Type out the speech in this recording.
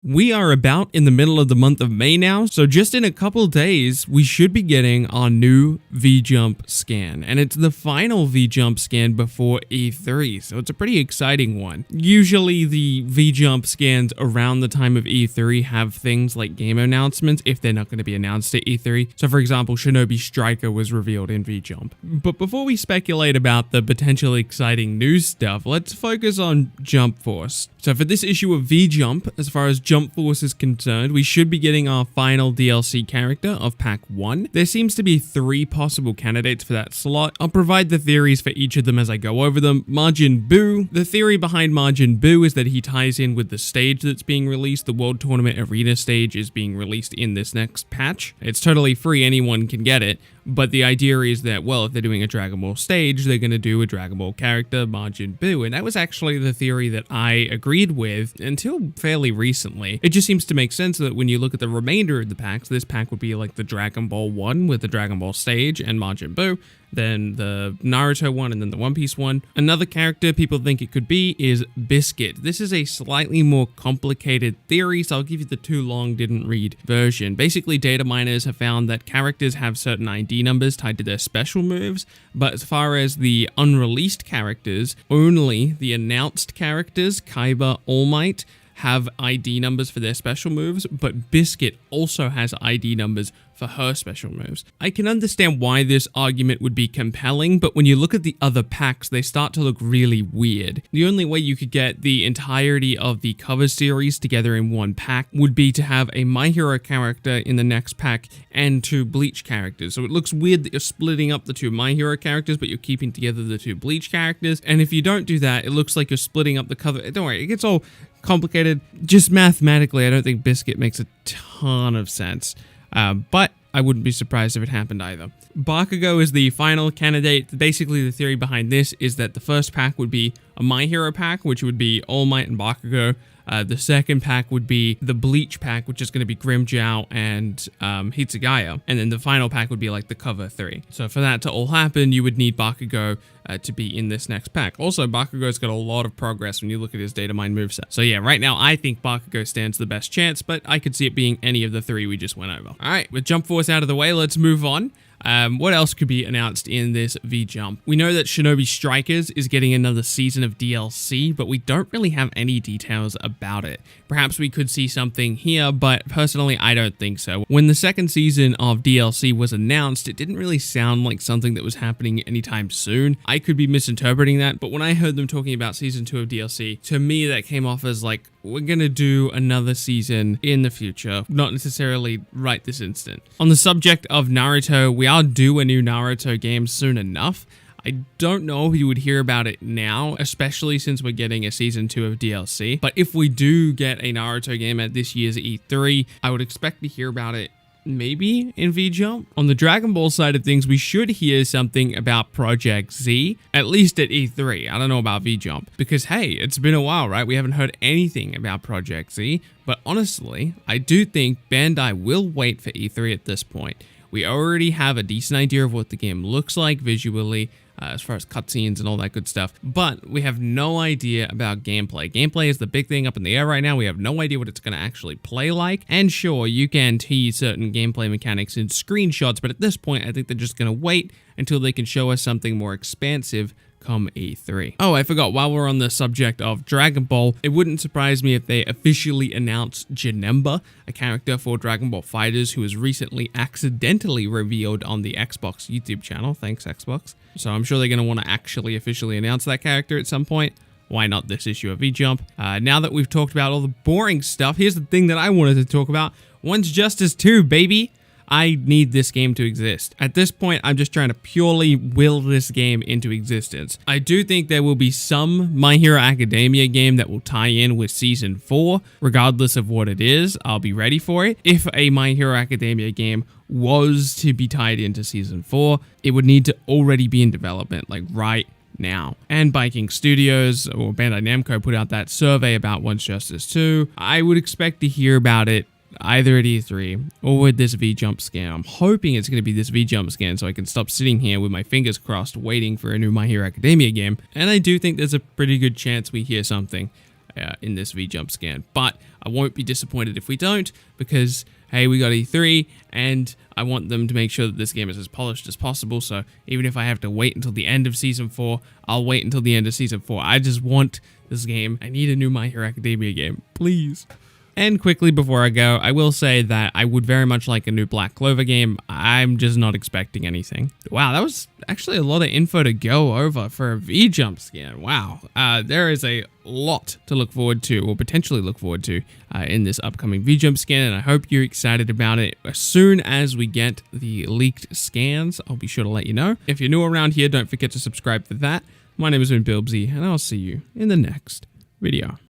We are about in the middle of the month of May now, so just in a couple days, we should be getting our new V-Jump scan, and it's the final V-Jump scan before E3, so it's a pretty exciting one. Usually the V-Jump scans around the time of E3 have things like game announcements if they're not going to be announced at E3. So for example, Shinobi Striker was revealed in V-Jump. But before we speculate about the potentially exciting new stuff, let's focus on Jump Force. So for this issue of V-Jump, as far as Jump Force is concerned, we should be getting our final DLC character of Pack 1. There seems to be 3 possible candidates for that slot. I'll provide the theories for each of them as I go over them. Majin Buu. The theory behind Majin Buu is that he ties in with the stage that's being released. The World Tournament Arena stage is being released in this next patch. It's totally free, anyone can get it. But the idea is that, well, if they're doing a Dragon Ball stage, they're going to do a Dragon Ball character, Majin Buu. And that was actually the theory that I agreed with until fairly recently. It just seems to make sense that when you look at the remainder of the packs, this pack would be like the Dragon Ball one with the Dragon Ball stage and Majin Buu, then the Naruto one, and then the One Piece one. Another character people think it could be is Biscuit. This is a slightly more complicated theory, so I'll give you the too long didn't read version. Basically, data miners have found that characters have certain ID numbers tied to their special moves, but as far as the unreleased characters, only the announced characters, Kaiba, All Might, have ID numbers for their special moves, but Biscuit also has ID numbers for her special moves. I can understand why this argument would be compelling, but when you look at the other packs, they start to look really weird. The only way you could get the entirety of the cover series together in one pack would be to have a My Hero character in the next pack and 2 Bleach characters. So it looks weird that you're splitting up the 2 My Hero characters, but you're keeping together the 2 Bleach characters. And if you don't do that, it looks like you're splitting up the cover. Don't worry, it gets all complicated. Just mathematically, I don't think Biscuit makes a ton of sense. But I wouldn't be surprised if it happened either. Bakugo is the final candidate. Basically, the theory behind this is that the first pack would be a My Hero pack, which would be All Might and Bakugo. The second pack would be the Bleach pack, which is going to be Grimmjow and Hitsugaya. And then the final pack would be like the cover 3. So for that to all happen, you would need Bakugo to be in this next pack. Also, Bakugo's got a lot of progress when you look at his data mine moveset. So yeah, right now I think Bakugo stands the best chance, but I could see it being any of the 3 we just went over. All right, with Jump Force out of the way, let's move on. What else could be announced in this V-Jump? We know that Shinobi Strikers is getting another season of DLC, but we don't really have any details about it. Perhaps we could see something here, but personally, I don't think so. When the second season of DLC was announced, it didn't really sound like something that was happening anytime soon. I could be misinterpreting that, but when I heard them talking about season 2 of DLC, to me that came off as like, we're gonna do another season in the future, not necessarily right this instant. On the subject of Naruto, we are due a new Naruto game soon enough. I don't know if you would hear about it now, especially since we're getting a season 2 of DLC. But if we do get a Naruto game at this year's E3, I would expect to hear about it maybe in V-Jump. On the Dragon Ball side of things, we should hear something about Project Z, at least at E3. I don't know about V-Jump, because hey, it's been a while, right? We haven't heard anything about Project Z, but honestly, I do think Bandai will wait for E3 at this point. We already have a decent idea of what the game looks like visually, as far as cutscenes and all that good stuff, but we have no idea about gameplay. Gameplay is the big thing up in the air right now. We have no idea what it's going to actually play like, and sure, you can tease certain gameplay mechanics in screenshots, but at this point, I think they're just going to wait until they can show us something more expansive come E3. Oh, I forgot, while we're on the subject of Dragon Ball, it wouldn't surprise me if they officially announced Janemba, a character for Dragon Ball FighterZ who was recently accidentally revealed on the Xbox YouTube channel. Thanks, Xbox. So I'm sure they're going to want to actually officially announce that character at some point. Why not this issue of V-Jump? Now that we've talked about all the boring stuff, here's the thing that I wanted to talk about. One's Justice 2, baby! I need this game to exist. At this point, I'm just trying to purely will this game into existence. I do think there will be some My Hero Academia game that will tie in with Season 4. Regardless of what it is, I'll be ready for it. If a My Hero Academia game was to be tied into Season 4, it would need to already be in development, like right now. And Viking Studios or Bandai Namco put out that survey about One's Justice 2. I would expect to hear about it either at E3 or with this V-Jump scan. I'm hoping it's going to be this V-Jump scan so I can stop sitting here with my fingers crossed waiting for a new My Hero Academia game. And I do think there's a pretty good chance we hear something. in this V-Jump scan. But I won't be disappointed if we don't, because hey, we got E3, and I want them to make sure that this game is as polished as possible. So even if I have to wait until the end of Season 4, I'll wait until the end of Season 4. I just want this game. I need a new My Hero Academia game, please. And quickly before I go, I will say that I would very much like a new Black Clover game. I'm just not expecting anything. Wow, that was actually a lot of info to go over for a V-Jump scan. Wow, there is a lot to look forward to, or potentially look forward to, in this upcoming V-Jump scan, and I hope you're excited about it. As soon as we get the leaked scans, I'll be sure to let you know. If you're new around here, don't forget to subscribe for that. My name has been Bilbzy, and I'll see you in the next video.